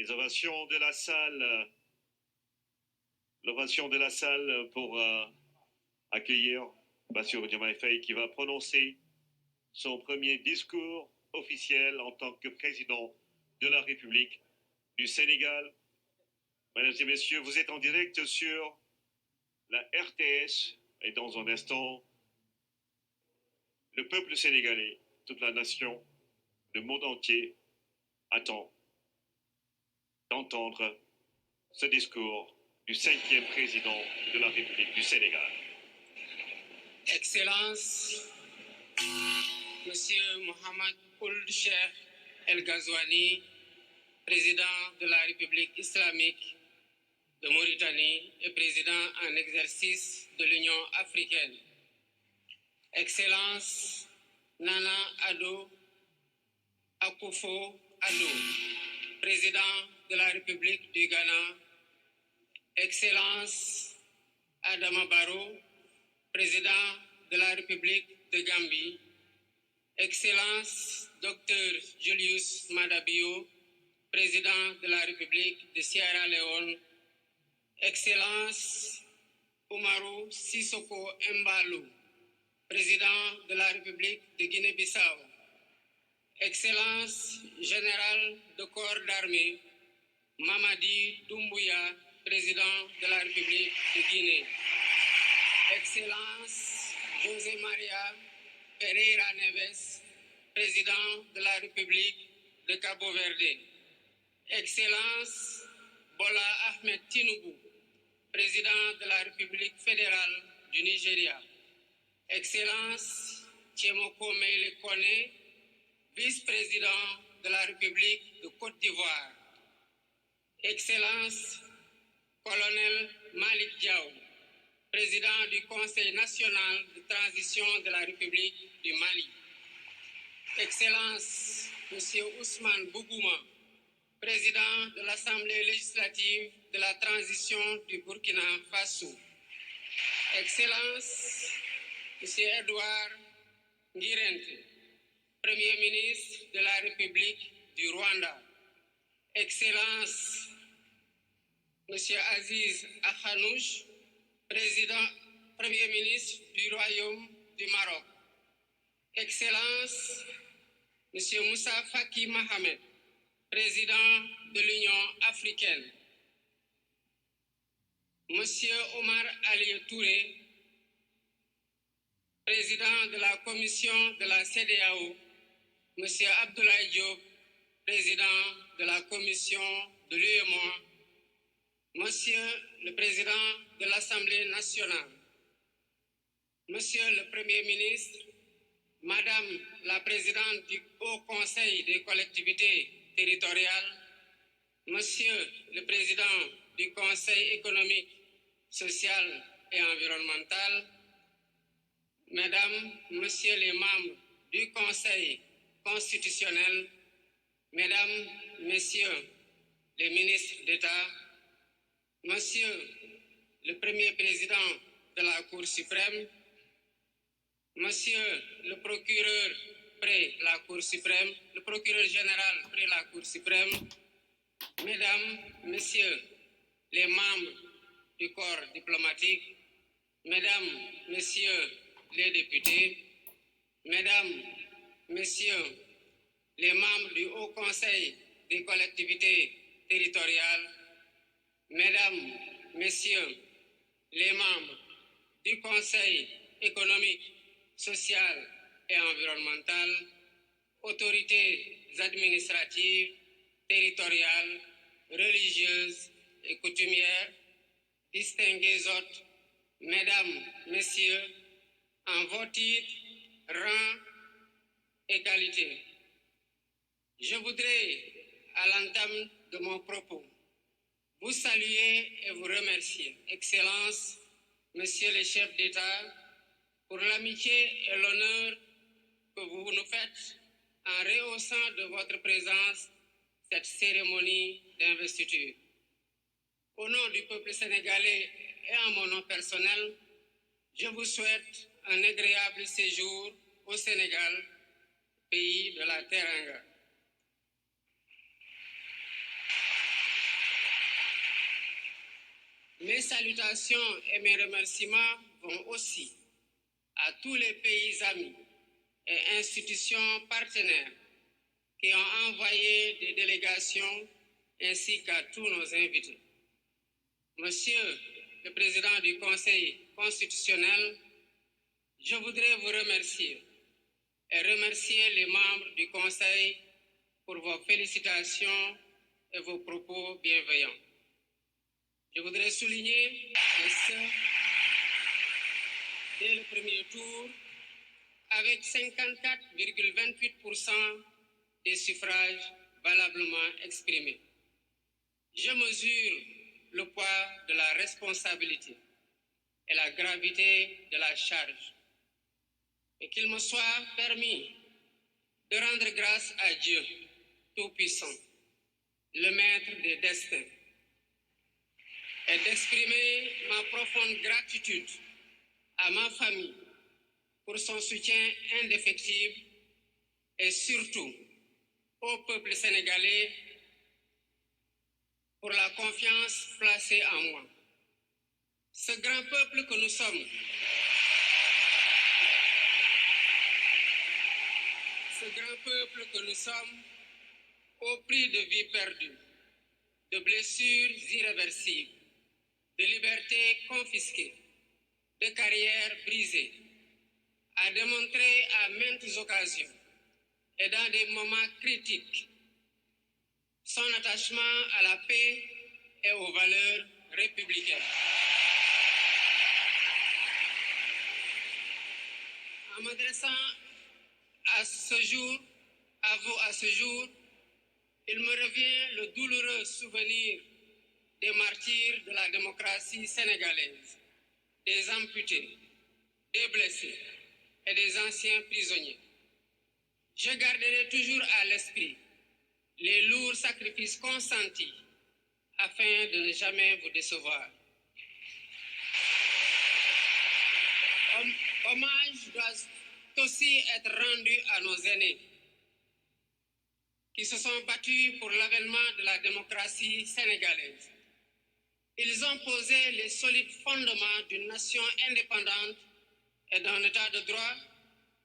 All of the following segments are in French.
Les ovations de la salle. L'ovation de la salle pour accueillir Bassirou Diomaye Faye qui va prononcer son premier discours officiel en tant que président de la République du Sénégal. Mesdames et messieurs, vous êtes en direct sur la RTS et dans un instant, le peuple sénégalais, toute la nation, le monde entier attend d'entendre ce discours du 5e président de la République du Sénégal. Excellence, Monsieur Mohamed Ould Cheikh El Ghazouani, président de la République islamique de Mauritanie et président en exercice de l'Union africaine. Excellence, Nana Addo Akufo-Addo, président de la République du Ghana. Excellence, Adama Barrow, président de la République de Gambie. Excellence, Dr Julius Maada Bio, président de la République de Sierra Leone. Excellence, Umaru Sissoko Embalou, président de la République de Guinée-Bissau. Excellence, général de corps d'armée, Mamadi Doumbouya, président de la République de Guinée. Excellence, José Maria Pereira Neves, président de la République de Cabo Verde. Excellence, Bola Ahmed Tinubu, président de la République fédérale du Nigeria. Excellence, Tchemoko Meïle Kone, vice-président de la République de Côte d'Ivoire. Excellence, colonel Malik Diaw, président du Conseil national de transition de la République du Mali. Excellence, Monsieur Ousmane Bougouma, président de l'Assemblée législative de la transition du Burkina Faso. Excellence, Monsieur Edouard Ngirente, Premier ministre de la République du Rwanda. Excellence, Monsieur Aziz Akhanouch, Premier ministre du Royaume du Maroc. Excellence, Monsieur Moussa Faki Mohamed, président de l'Union africaine. Monsieur Omar Ali Touré, président de la commission de la CEDEAO. Monsieur Abdoulaye Diop, président de la commission de l'UEMOA. Monsieur le président de l'Assemblée nationale. Monsieur le Premier ministre, Madame la présidente du Haut Conseil des collectivités territoriales, Monsieur le président du Conseil économique, social et environnemental, Mesdames, Messieurs les membres du Conseil constitutionnel, Mesdames, Messieurs les ministres d'État, Monsieur le Premier président de la Cour suprême, Monsieur le procureur près la Cour suprême, le procureur général près la Cour suprême, Mesdames, Messieurs les membres du corps diplomatique, Mesdames, Messieurs les députés, Mesdames, Messieurs les membres du Haut Conseil des collectivités territoriales, Mesdames, Messieurs les membres du Conseil économique, social et environnemental, autorités administratives, territoriales, religieuses et coutumières, distingués hôtes, Mesdames, Messieurs, en vos titres, rangs et qualités. Je voudrais, à l'entame de mon propos, vous saluer et vous remercier, Excellences, Messieurs les chefs d'État, pour l'amitié et l'honneur que vous nous faites en rehaussant de votre présence cette cérémonie d'investiture. Au nom du peuple sénégalais et en mon nom personnel, je vous souhaite un agréable séjour au Sénégal, pays de la Teranga. Mes salutations et mes remerciements vont aussi à tous les pays amis et institutions partenaires qui ont envoyé des délégations ainsi qu'à tous nos invités. Monsieur le Président du Conseil constitutionnel, je voudrais vous remercier et remercier les membres du Conseil pour vos félicitations et vos propos bienveillants. Je voudrais souligner, et ce, dès le premier tour, avec 54,28% des suffrages valablement exprimés. Je mesure le poids de la responsabilité et la gravité de la charge, et qu'il me soit permis de rendre grâce à Dieu Tout-Puissant, le Maître des destins, et d'exprimer ma profonde gratitude à ma famille pour son soutien indéfectible et surtout au peuple sénégalais pour la confiance placée en moi. Ce grand peuple que nous sommes, au prix de vies perdues, de blessures irréversibles, de libertés confisquées, de carrières brisées, a démontré à maintes occasions et dans des moments critiques son attachement à la paix et aux valeurs républicaines. En m'adressant à ce jour, il me revient le douloureux souvenir des martyrs de la démocratie sénégalaise, des amputés, des blessés et des anciens prisonniers. Je garderai toujours à l'esprit les lourds sacrifices consentis afin de ne jamais vous décevoir. Hommage doit aussi être rendu à nos aînés qui se sont battus pour l'avènement de la démocratie sénégalaise. Ils ont posé les solides fondements d'une nation indépendante et d'un état de droit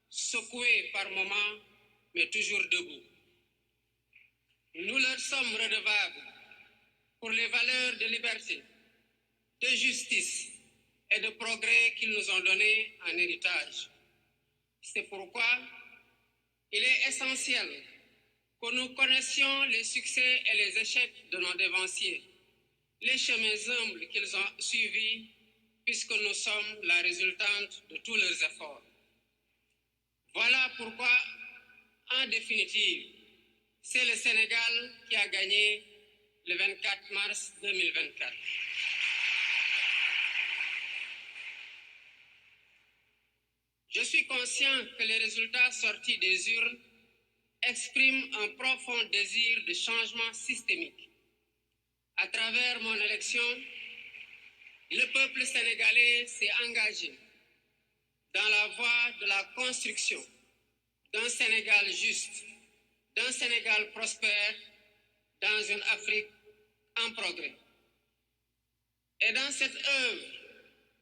secoué par moments, mais toujours debout. Nous leur sommes redevables pour les valeurs de liberté, de justice et de progrès qu'ils nous ont données en héritage. C'est pourquoi il est essentiel que nous connaissions les succès et les échecs de nos dévanciers, les chemins humbles qu'ils ont suivis, puisque nous sommes la résultante de tous leurs efforts. Voilà pourquoi, en définitive, c'est le Sénégal qui a gagné le 24 mars 2024. Je suis conscient que les résultats sortis des urnes expriment un profond désir de changement systémique. À travers mon élection, le peuple sénégalais s'est engagé dans la voie de la construction d'un Sénégal juste, d'un Sénégal prospère, dans une Afrique en progrès. Et dans cette œuvre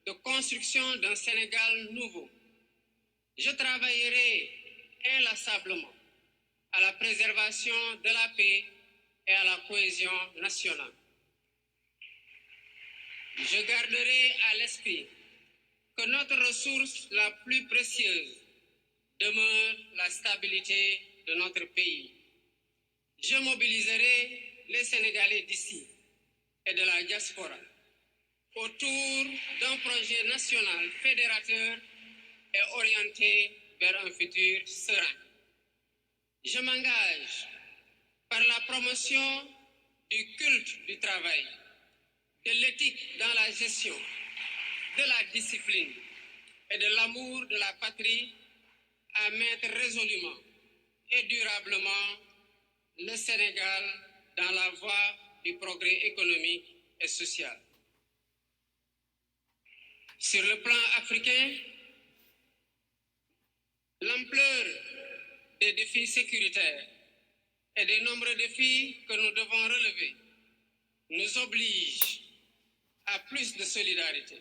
de construction d'un Sénégal nouveau, je travaillerai inlassablement à la préservation de la paix et à la cohésion nationale. Je garderai à l'esprit que notre ressource la plus précieuse demeure la stabilité de notre pays. Je mobiliserai les Sénégalais d'ici et de la diaspora autour d'un projet national fédérateur et orienté vers un futur serein. Je m'engage par la promotion du culte du travail, de l'éthique dans la gestion, de la discipline et de l'amour de la patrie à mettre résolument et durablement le Sénégal dans la voie du progrès économique et social. Sur le plan africain, l'ampleur des défis sécuritaires et des nombreux défis que nous devons relever nous oblige à à plus de solidarité.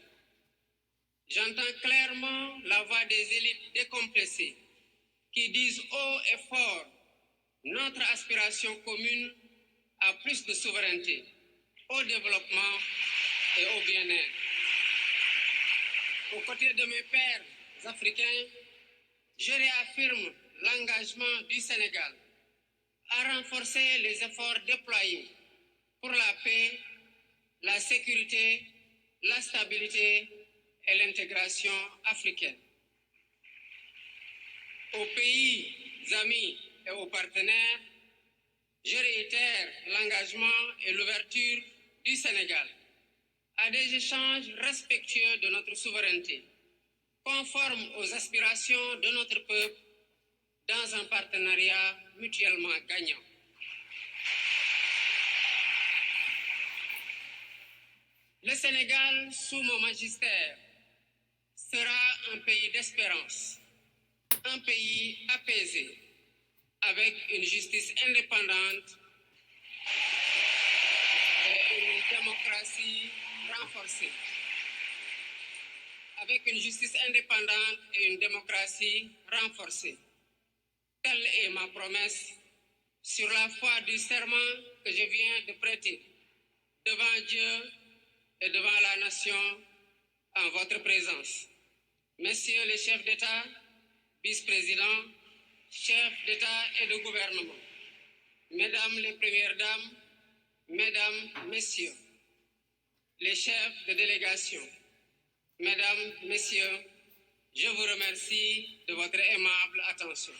J'entends clairement la voix des élites décompressées qui disent haut et fort notre aspiration commune à plus de souveraineté, au développement et au bien-être. Aux côtés de mes pairs africains, je réaffirme l'engagement du Sénégal à renforcer les efforts déployés pour la paix, la sécurité, la stabilité et l'intégration africaine. Aux pays amis et aux partenaires, je réitère l'engagement et l'ouverture du Sénégal à des échanges respectueux de notre souveraineté, conformes aux aspirations de notre peuple, dans un partenariat mutuellement gagnant. Le Sénégal, sous mon magistère, sera un pays d'espérance, un pays apaisé, avec une justice indépendante et une démocratie renforcée. Avec une justice indépendante et une démocratie renforcée. Telle est ma promesse sur la foi du serment que je viens de prêter devant Dieu et devant la nation en votre présence. Messieurs les chefs d'État, vice-présidents, chefs d'État et de gouvernement, Mesdames les Premières Dames, Mesdames, Messieurs, les chefs de délégation, Mesdames, Messieurs, je vous remercie de votre aimable attention.